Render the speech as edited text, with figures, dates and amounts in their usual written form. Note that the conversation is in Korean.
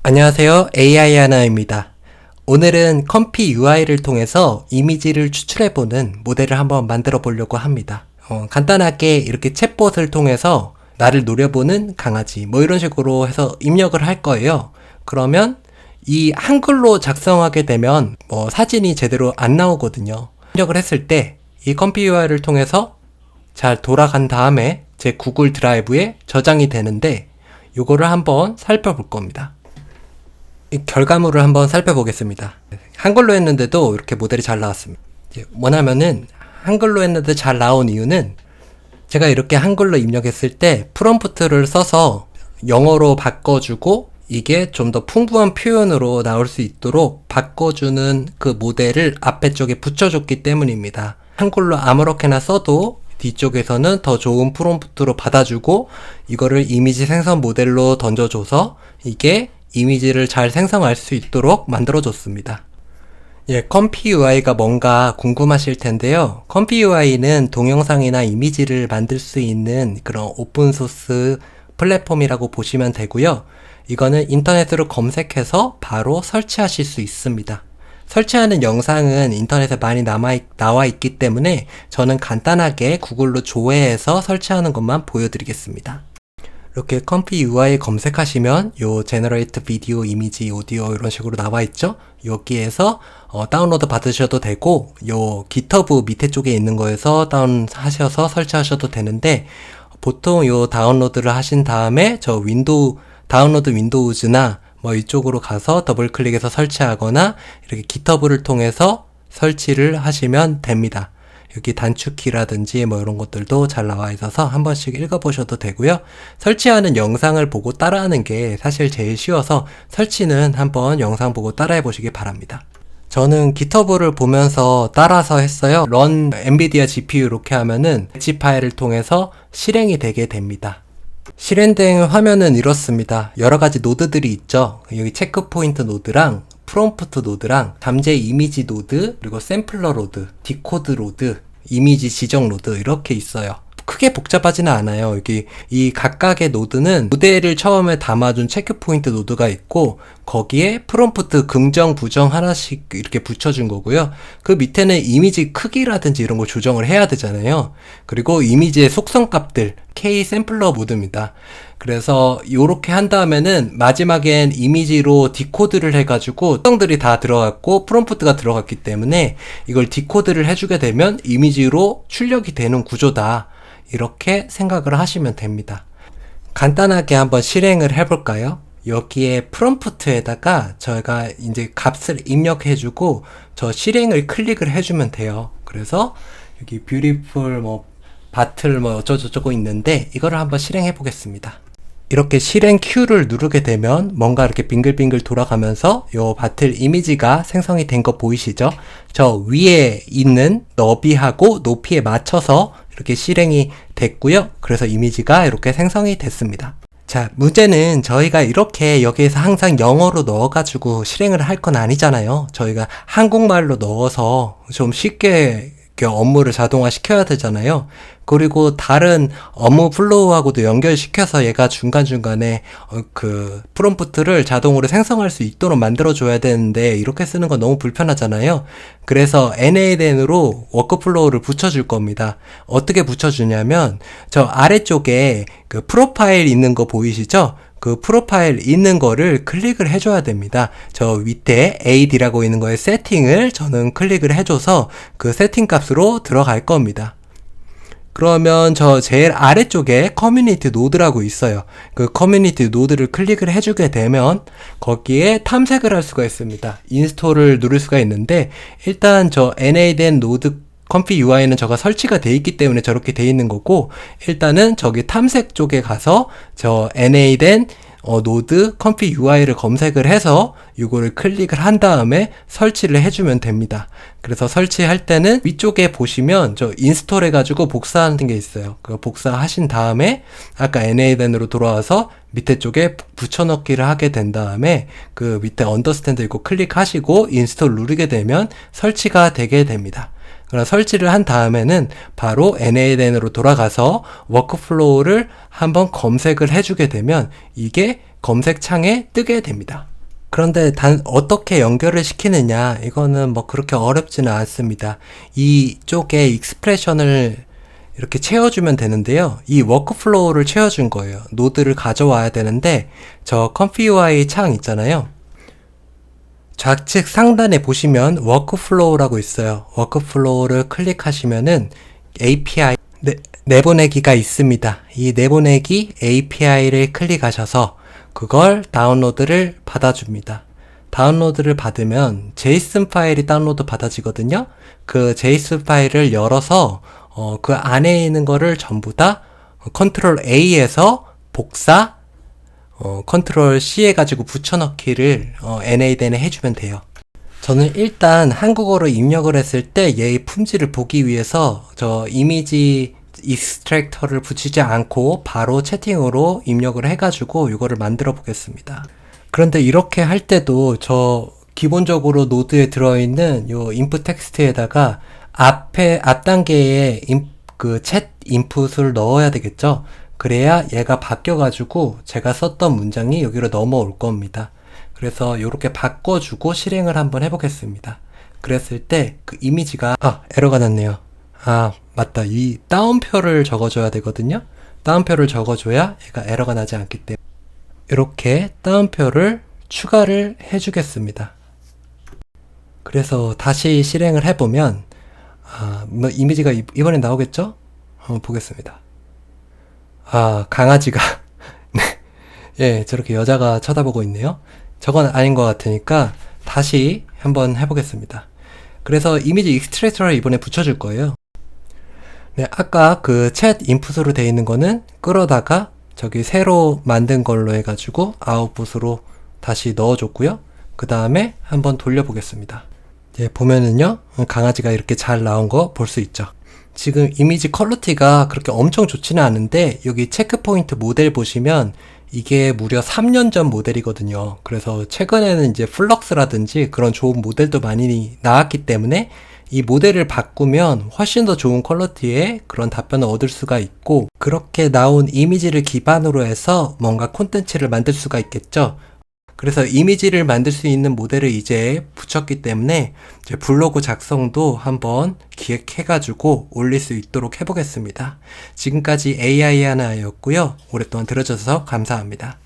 안녕하세요. AI 하나입니다. 오늘은 컴피 UI를 통해서 이미지를 추출해보는 모델을 한번 만들어 보려고 합니다. 간단하게 이렇게 챗봇을 통해서 나를 노려보는 강아지 뭐 이런 식으로 해서 입력을 할 거예요. 그러면 이 한글로 작성하게 되면 사진이 제대로 안 나오거든요. 입력을 했을 때 이 컴피 UI를 통해서 잘 돌아간 다음에 제 구글 드라이브에 저장이 되는데 요거를 한번 살펴볼 겁니다. 이 결과물을 한번 살펴보겠습니다. 한글로 했는데도 이렇게 모델이 잘 나왔습니다. 뭐냐면은 한글로 했는데 잘 나온 이유는 제가 이렇게 한글로 입력했을 때 프롬프트를 써서 영어로 바꿔주고 이게 좀 더 풍부한 표현으로 나올 수 있도록 바꿔주는 그 모델을 앞에 쪽에 붙여줬기 때문입니다. 한글로 아무렇게나 써도 뒤쪽에서는 더 좋은 프롬프트로 받아주고 이거를 이미지 생성 모델로 던져줘서 이게 이미지를 잘 생성할 수 있도록 만들어줬습니다. 컴피 UI가 뭔가 궁금하실 텐데요. 컴피 UI는 동영상이나 이미지를 만들 수 있는 그런 오픈소스 플랫폼이라고 보시면 되고요. 이거는 인터넷으로 검색해서 바로 설치하실 수 있습니다. 설치하는 영상은 인터넷에 많이 나와 있기 때문에 저는 간단하게 구글로 조회해서 설치하는 것만 보여드리겠습니다. 이렇게 컴피 UI 검색하시면 요 제너레이트 비디오, 이미지, 오디오 이런 식으로 나와 있죠. 여기에서 다운로드 받으셔도 되고 요 GitHub 밑에 쪽에 있는 거에서 다운하셔서 설치하셔도 되는데 보통 요 다운로드를 하신 다음에 저 다운로드 윈도우즈나 이쪽으로 가서 더블 클릭해서 설치하거나 이렇게 GitHub를 통해서 설치를 하시면 됩니다. 여기 단축키라든지 이런 것들도 잘 나와 있어서 한 번씩 읽어보셔도 되고요. 설치하는 영상을 보고 따라하는 게 사실 제일 쉬워서 설치는 한번 영상 보고 따라해 보시기 바랍니다. 저는 GitHub를 보면서 따라서 했어요. run NVIDIA GPU 이렇게 하면은 배치 파일을 통해서 실행이 되게 됩니다. 실행된 화면은 이렇습니다. 여러가지 노드들이 있죠. 여기 체크포인트 노드랑 프롬프트 노드랑 잠재 이미지 노드, 그리고 샘플러 로드, 디코드 로드, 이미지 지정 로드 이렇게 있어요. 크게 복잡하지는 않아요. 여기 이 각각의 노드는 모델을 처음에 담아준 체크포인트 노드가 있고 거기에 프롬프트 긍정, 부정 하나씩 이렇게 붙여준 거고요. 그 밑에는 이미지 크기라든지 이런 거 조정을 해야 되잖아요. 그리고 이미지의 속성 값들 K 샘플러 모드입니다. 그래서 요렇게 한 다음에는 마지막엔 이미지로 디코드를 해가지고 속성들이 다 들어갔고 프롬프트가 들어갔기 때문에 이걸 디코드를 해주게 되면 이미지로 출력이 되는 구조다. 이렇게 생각을 하시면 됩니다. 간단하게 한번 실행을 해볼까요? 여기에 프롬프트에다가 저희가 이제 값을 입력해주고 저 실행을 클릭을 해주면 돼요. 그래서 여기 뷰티풀 바틀 어쩌고저쩌고 있는데 이거를 한번 실행해 보겠습니다. 이렇게 실행 Q를 누르게 되면 뭔가 이렇게 빙글빙글 돌아가면서 요 바틀 이미지가 생성이 된 거 보이시죠? 저 위에 있는 너비하고 높이에 맞춰서 이렇게 실행이 됐고요. 그래서 이미지가 이렇게 생성이 됐습니다. 자, 문제는 저희가 이렇게 여기에서 항상 영어로 넣어가지고 실행을 할 건 아니잖아요. 저희가 한국말로 넣어서 좀 쉽게 업무를 자동화 시켜야 되잖아요. 그리고 다른 업무 플로우하고도 연결시켜서 얘가 중간중간에 그 프롬프트를 자동으로 생성할 수 있도록 만들어줘야 되는데 이렇게 쓰는 건 너무 불편하잖아요. 그래서 NADN으로 워크플로우를 붙여줄 겁니다. 어떻게 붙여주냐면 저 아래쪽에 그 프로파일 있는 거 보이시죠? 그 프로파일 있는 거를 클릭을 해줘야 됩니다. 저 밑에 AD라고 있는 거에 세팅을 저는 클릭을 해줘서 그 세팅 값으로 들어갈 겁니다. 그러면 저 제일 아래쪽에 커뮤니티 노드라고 있어요. 그 커뮤니티 노드를 클릭을 해주게 되면 거기에 탐색을 할 수가 있습니다. 인스톨을 누를 수가 있는데 일단 저 NADN 노드 컴피 UI는 저가 설치가 돼 있기 때문에 저렇게 돼 있는 거고 일단은 저기 탐색 쪽에 가서 저 NADN 노드 컴피 UI를 검색을 해서 이거를 클릭을 한 다음에 설치를 해주면 됩니다. 그래서 설치할 때는 위쪽에 보시면 저 인스톨 해가지고 복사하는 게 있어요. 그 복사하신 다음에 아까 NADN으로 돌아와서 밑에 쪽에 붙여넣기를 하게 된 다음에 그 밑에 언더스탠드 있고 클릭하시고 인스톨 누르게 되면 설치가 되게 됩니다. 그럼 설치를 한 다음에는 바로 NADN으로 돌아가서 워크플로우를 한번 검색을 해주게 되면 이게 검색창에 뜨게 됩니다. 그런데 어떻게 연결을 시키느냐, 이거는 뭐 그렇게 어렵지는 않습니다. 이쪽에 익스프레션을 이렇게 채워주면 되는데요. 이 워크플로우를 채워준 거예요. 노드를 가져와야 되는데, 저 컴피 UI 창 있잖아요. 좌측 상단에 보시면 워크플로우라고 있어요. 워크플로우를 클릭하시면은 API 내보내기가 있습니다. 이 내보내기 API를 클릭하셔서 그걸 다운로드를 받아줍니다. 다운로드를 받으면 제이슨 파일이 다운로드 받아지거든요. 그 제이슨 파일을 열어서 그 안에 있는 거를 전부 다 컨트롤 A에서 복사, 컨트롤 C 해가지고 붙여넣기를 NADN에 해주면 돼요. 저는 일단 한국어로 입력을 했을 때 얘의 품질을 보기 위해서 저 이미지 익스트랙터를 붙이지 않고 바로 채팅으로 입력을 해가지고 이거를 만들어 보겠습니다. 그런데 이렇게 할 때도 저 기본적으로 노드에 들어있는 요 인풋 텍스트에다가 앞 단계에 그 챗 인풋을 넣어야 되겠죠. 그래야 얘가 바뀌어가지고 제가 썼던 문장이 여기로 넘어올 겁니다. 그래서 이렇게 바꿔주고 실행을 한번 해보겠습니다. 그랬을 때 그 이미지가 에러가 났네요. 맞다. 이 다운표를 적어줘야 되거든요. 다운표를 적어줘야 얘가 에러가 나지 않기 때문에 이렇게 다운표를 추가를 해주겠습니다. 그래서 다시 실행을 해보면 뭐 이미지가 이번엔 나오겠죠? 한번 보겠습니다. 강아지가 예, 저렇게 여자가 쳐다보고 있네요. 저건 아닌 것 같으니까 다시 한번 해보겠습니다. 그래서 이미지 익스트랙터를 이번에 붙여줄 거예요. 네, 아까 그 챗 인풋으로 되어 있는 거는 끌어다가 저기 새로 만든 걸로 해가지고 아웃풋으로 다시 넣어줬고요. 그 다음에 한번 돌려보겠습니다. 예, 보면은요, 강아지가 이렇게 잘 나온 거 볼 수 있죠. 지금 이미지 퀄리티가 그렇게 엄청 좋지는 않은데 여기 체크포인트 모델 보시면 이게 무려 3년 전 모델이거든요. 그래서 최근에는 이제 플럭스라든지 그런 좋은 모델도 많이 나왔기 때문에 이 모델을 바꾸면 훨씬 더 좋은 퀄리티의 그런 답변을 얻을 수가 있고, 그렇게 나온 이미지를 기반으로 해서 뭔가 콘텐츠를 만들 수가 있겠죠. 그래서 이미지를 만들 수 있는 모델을 이제 붙였기 때문에 이제 블로그 작성도 한번 기획해가지고 올릴 수 있도록 해보겠습니다. 지금까지 AI 하나였고요. 오랫동안 들어주셔서 감사합니다.